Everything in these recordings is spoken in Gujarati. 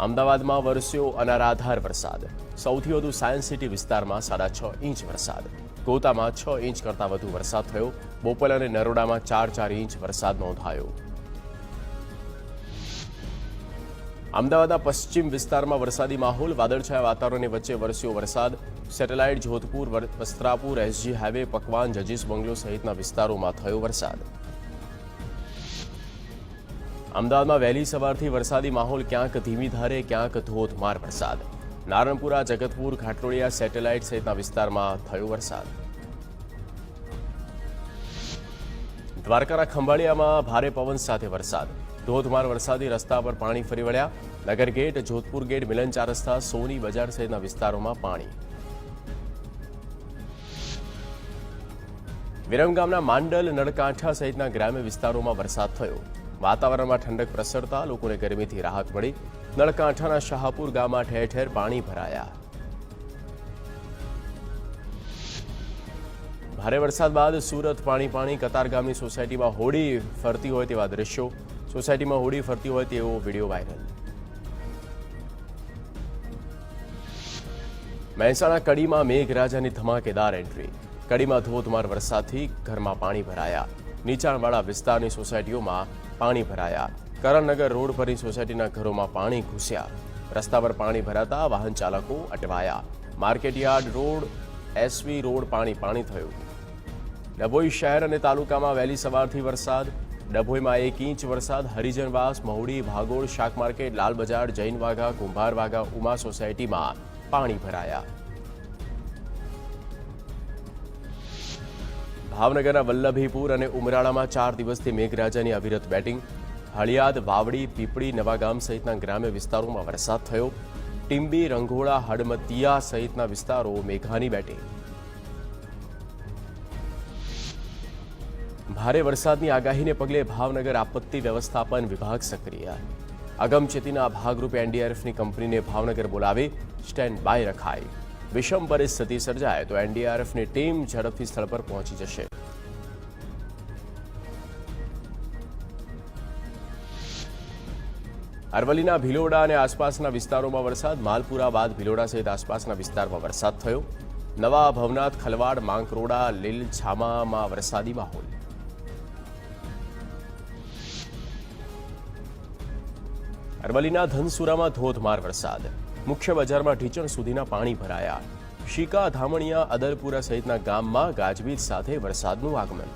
અમદાવાદમાં વરસ્યો અનરાધાર વરસાદ. સૌથી વધુ સાયન્સ સિટી વિસ્તારમાં 6.5 ઇંચ વરસાદ. ગોતામાં 6 ઇંચ કરતાં વધુ વરસાદ થયો. બોપલ અને નરોડામાં 4 ઇંચ વરસાદ નોંધાયો. અમદાવાદના પશ્ચિમ વિસ્તારમાં વરસાદી માહોલ. વાદળછાયા વાતાવરણની વચ્ચે વરસ્યો વરસાદ. Satellite, Jodhpur, Vastrapur, SG highway, Pakwan, જજીસ બંગલો સહિતના વિસ્તારોમાં થયો વરસાદ. અમદાવાદમાં વહેલી સવારથી વરસાદી માહોલ. ક્યાંક ધીમી ધારે, ક્યાંક ધોધમાર વરસાદ. નારણપુરા, જગતપુર, ઘાટલોડિયા, સેટેલાઇટ સહિતના વિસ્તારમાં થયો વરસાદ. દ્વારકાના ખંભાળિયામાં ભારે પવન સાથે વરસાદ. ધોધમાર વરસાદી રસ્તા પર પાણી ફરી વળ્યા. નગર ગેટ, જોધપુર ગેટ, મિલન ચાર રસ્તા, સોની બજાર સહિતના વિસ્તારોમાં પાણી. વિરમગામના માંડલ, નળકાંઠા સહિતના ગ્રામ્ય વિસ્તારોમાં વરસાદ થયો. વાતાવરણમાં ઠંડક પ્રસરતા લોકોને ગરમીથી રાહત મળી. નળકાંઠાના શાહપુર ગામમાં ઠેર ઠેર પાણી ભરાયા. ભારે વરસાદ બાદ સુરત પાણી. કતારગામની સોસાયટીમાં હોડી ફરતી હોય તેવા દ્રશ્યો. સોસાયટીમાં હોડી ફરતી હોય તેવો વિડીયો વાયરલ. મહેસાણા કડીમાં મેઘરાજાની ધમાકેદાર એન્ટ્રી. કડીમાં ધોધમાર વરસાદથી ઘરમાં પાણી ભરાયા. નીચાણવાળા વિસ્તારની સોસાયટીઓમાં પાણી ભરાયા. કરણનગર રોડ પરની સોસાયટીના ઘરોમાં પાણી ઘૂસ્યા. રસ્તા પર પાણી ભરાતા વાહન ચાલકો અટવાયા. માર્કેટયાર્ડ રોડ, એસવી રોડ પાણી થયું. ડભોઈ શહેર અને તાલુકામાં વહેલી સવારથી વરસાદ. ડભોઈમાં 1 ઇંચ વરસાદ. હરિજનવાસ, મહુડી, ભાગોળ, શાક માર્કેટ, લાલ બજાર, જૈન વાઘા, કુંભાર વાઘા, ઉમા સોસાયટીમાં પાણી ભરાયા. ભાવનગરના વલ્લભીપુર અને ઉમરાળામાં 4 દિવસથી મેઘરાજાની અવિરત બેટિંગ. હળિયાદ, વાવડી, પીપળી, નવાગામ સહિતના ગ્રામ્ય વિસ્તારોમાં વરસાદ થયો. ટીંબી, રંઘોળા, હડમતિયા સહિતના વિસ્તારો મેઘાની બેટિંગ. ભારે વરસાદની આગાહીને પગલે ભાવનગર આપત્તિ વ્યવસ્થાપન વિભાગ સક્રિય. અગમચેતીના ભાગરૂપે એનડીઆરએફની કંપનીને ભાવનગર બોલાવી સ્ટેન્ડ બાય રખાઈ. વિષમ પરિસ્થિતિ સર્જાય તો એનડીઆરએફની ટીમ ઝડપથી સ્થળ પર પહોંચી જશે. અરવલ્લીના ભિલોડા અને આસપાસના વિસ્તારોમાં વરસાદ. માલપુરા બાદ ભિલોડા સહિત આસપાસના વિસ્તારમાં વરસાદ થયો. નવા ભવનાથ, ખલવાડ, માંકરોડા, લીલછામામાં વરસાદી માહોલ. અરવલ્લીના ધનસુરામાં ધોધમાર વરસાદ. મુખ્ય બજારમાં ઢીચણ સુધીના પાણી ભરાયા. શીકા, ધામણિયા, અદલપુરા સહિતના ગામમાં ગાજવીજ સાથે વરસાદનું આગમન.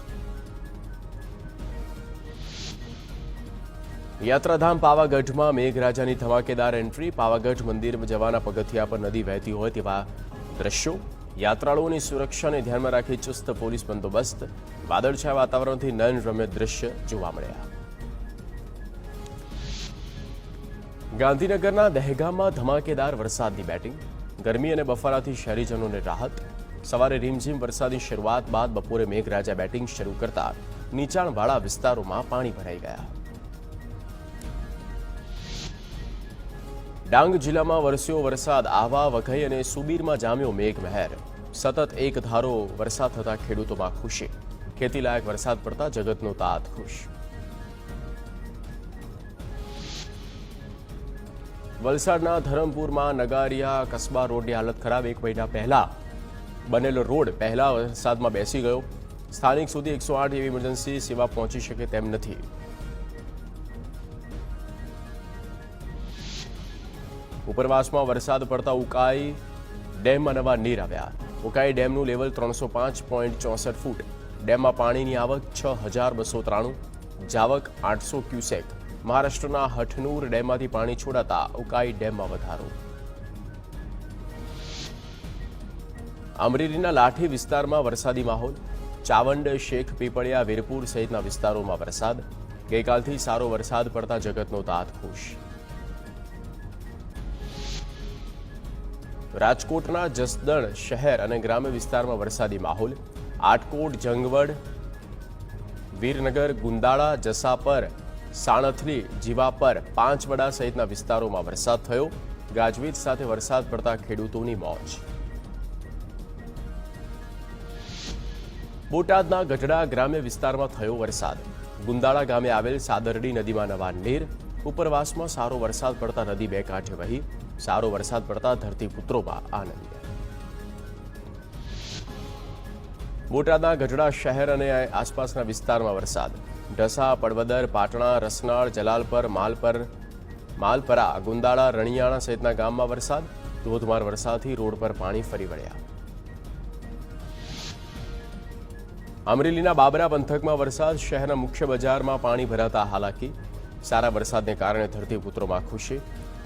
યાત્રાધામ પાવાગઢમાં મેઘરાજાની ધમાકેદાર એન્ટ્રી. પાવાગઢ મંદિરમાં જવાના પગથિયા પર નદી વહેતી હોય તેવા દ્રશ્યો. યાત્રાળુઓની સુરક્ષાને ધ્યાનમાં રાખી ચુસ્ત પોલીસ બંદોબસ્ત. વાદળછાયા વાતાવરણથી નયનરમ્ય દ્રશ્ય જોવા મળ્યા. ગાંધીનગરના દહેગામમાં ધમાકેદાર વરસાદની બેટિંગ. ગરમી અને બફારાથી શહેરીજનોને રાહત. સવારે રીમઝીમ વરસાદની શરૂઆત બાદ બપોરે મેઘરાજા બેટિંગ શરૂ કરતા નીચાણવાળા વિસ્તારોમાં પાણી ભરાઈ ગયા. ડાંગ જિલ્લામાં વરસ્યો વરસાદ. આહવા, વઘઈ અને સુબીરમાં જામ્યો મેઘમહેર. સતત એક ધારો વરસાદ થતા ખેડૂતોમાં ખુશી. ખેતીલાયક વરસાદ પડતા જગતનો તાત ખુશ. વલસાડના ધરમપુરમાં નગારિયા કસ્બા રોડની હાલત ખરાબ. 1 મહિના પહેલા બનેલો રોડ પહેલા વરસાદમાં બેસી ગયો. સ્થાનિક સુધી 108 એવી ઇમરજન્સી સેવા પહોંચી શકે તેમ નથી. ઉપરવાસમાં વરસાદ પડતા ઉકાઈ ડેમમાં નવા નીર આવ્યા. ઉકાઈ ડેમનું લેવલ 305.64 ફૂટ. ડેમમાં પાણીની આવક 6293. જાવક 800 ક્યુસેક. મહારાષ્ટ્રના હઠનૂર ડેમમાંથી પાણી છોડાતા ઉકાઈ ડેમમાં વધારો. અમરેલીના લાઠી વિસ્તારમાં વરસાદી માહોલ. ચાવંડ, શેખ પીપળિયા, વીરપુર સહિતના વિસ્તારોમાં વરસાદ. ગઈકાલથી સારો વરસાદ પડતા જગતનો તાત ખુશ. રાજકોટના જસદણ શહેર અને ગ્રામ્ય વિસ્તારમાં વરસાદી માહોલ. આટકોટ, જંગવડ, વીરનગર, ગુંદાળા, જસાપર, સાણથલી, જીવાપર, પાંચવડા સહિતના વિસ્તારોમાં વરસાદ થયો. ગાજવીજ સાથે વરસાદ પડતા ખેડૂતોની મોજ. બોટાદના ગઢડા ગ્રામ્ય વિસ્તારમાં થયો વરસાદ. ગુંદાળા ગામે આવેલ સાદરડી નદીમાં નવા નીર. ઉપરવાસમાં સારો વરસાદ પડતા નદી બે કાંઠે વહી, સારો વરસાદ પડતા ધરતીપુત્રોમાં આનંદ. બોટાદના ગઢડા શહેર અને આસપાસના વિસ્તારમાં વરસાદ. ઢસા, પડવદર, પાટણા, રસનાળ, જલાલપર, માલપરા, ગુંદાળા, રણિયાણા સહિતના ગામમાં વરસાદ. ધોધમાર વરસાદથી રોડ પર પાણી ફરી વળ્યા. અમરેલીના બાબરા પંથકમાં વરસાદ. શહેરના મુખ્ય બજારમાં પાણી ભરાતા હાલાકી. સારા વરસાદને કારણે ધરતીપુત્રોમાં ખુશી.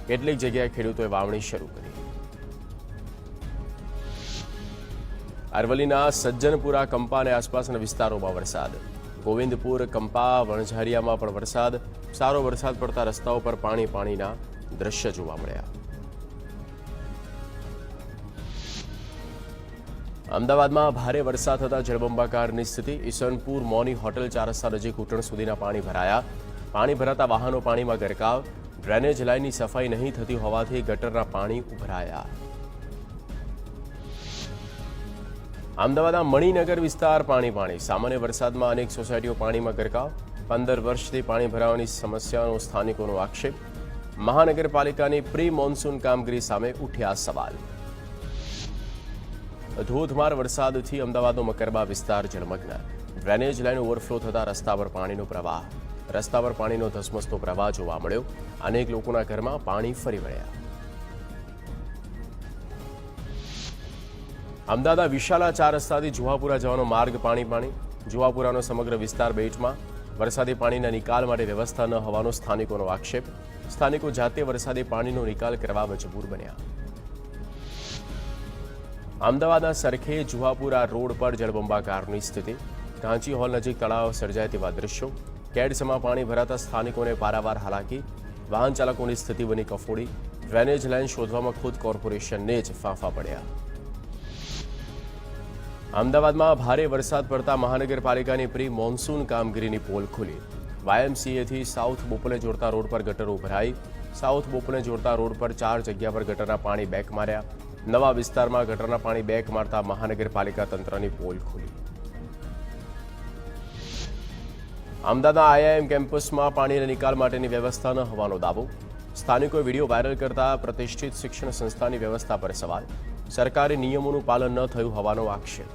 કેટલીક જગ્યાએ ખેડૂતોએ વાવણી શરૂ કરી. અરવલ્લીના સજ્જનપુરા, કંપા અને આસપાસના વિસ્તારોમાં વરસાદ. ગોવિંદપુર, કંપા, વણઝારિયામાં પણ વરસાદ. સારો વરસાદ પડતા રસ્તાઓ પર પાણીના દ્રશ્ય જોવા મળ્યા. અમદાવાદમાં ભારે વરસાદ થતા જળબંબાકારની સ્થિતિ. ઈસનપુર મોની હોટેલ 4 રસ્તા નજીક ઘૂંટણ સુધીના પાણી ભરાયા. પાણી ભરાતા વાહનો પાણીમાં ગરકાવ. ડ્રેનેજ લાઇનની સફાઈ નહીં થતી હોવાથી ગટરના પાણી ઉભરાયા. અમદાવાદના મણિનગર વિસ્તાર પાણી. સામાન્ય વરસાદમાં અનેક સોસાયટીઓ પાણીમાં ગરકાવ. 15 વર્ષથી પાણી ભરાવાની સમસ્યાનો સ્થાનિકોનો આક્ષેપ. મહાનગરપાલિકાની પ્રી મોન્સૂન કામગીરી સામે ઉઠ્યા સવાલ. ધોધમાર વરસાદથી અમદાવાદનો મકરબા વિસ્તાર જળમગ્ન. ડ્રેનેજ લાઇન ઓવરફ્લો થતા રસ્તા પર પાણીનો પ્રવાહ. રસ્તા પર પાણીનો ધસમસતો પ્રવાહ જોવા મળ્યો. અનેક લોકોના ઘરમાં પાણી ફરી વળ્યા. અમદાવાદના વિશાલા 4 રસ્તાથી જુહાપુરા જવાનો માર્ગ પાણી. જુહાપુરાનો સમગ્ર વિસ્તાર બેટમાં. વરસાદી પાણીના નિકાલ માટે વ્યવસ્થા ન હોવાનો સ્થાનિકોનો આક્ષેપ. સ્થાનિકો જાતે વરસાદી પાણીનો નિકાલ કરવા મજબૂર બન્યા. અમદાવાદના સરખેજ જુહાપુરા રોડ પર જળબંબાકારની સ્થિતિ. કાંચી હોલ નજીક તળાવ સર્જાય તેવા દ્રશ્યો. કેડસમાં પાણી ભરાતા સ્થાનિકોને પારાવાર હાલાકી. વાહન ચાલકોની સ્થિતિ બની કફોડી. ડ્રેનેજ લાઇન શોધવામાં ખુદ કોર્પોરેશનને જ ફાંફા પડ્યા. અમદાવાદમાં ભારે વરસાદ પડતા મહાનગરપાલિકાની પ્રી મોન્સૂન કામગીરીની પોલ ખુલી. વાયએમસીએથી સાઉથ બોપલે જોડતા રોડ પર ગટરો ઉભરાઈ. સાઉથ બોપલે જોડતા રોડ પર 4 જગ્યા પર ગટરના પાણી બેક માર્યા. નવા વિસ્તારમાં ગટરના પાણી બેક મારતા મહાનગરપાલિકા તંત્રની પોલ ખુલી. અમદાવાદના આઈઆઈએમ કેમ્પસમાં પાણીના નિકાલ માટેની વ્યવસ્થા ન હોવાનો દાવો. સ્થાનિકોએ વિડીયો વાયરલ કરતા પ્રતિષ્ઠિત શિક્ષણ સંસ્થાની વ્યવસ્થા પર સવાલ. સરકારી નિયમોનું પાલન ન થયું હોવાનો આક્ષેપ.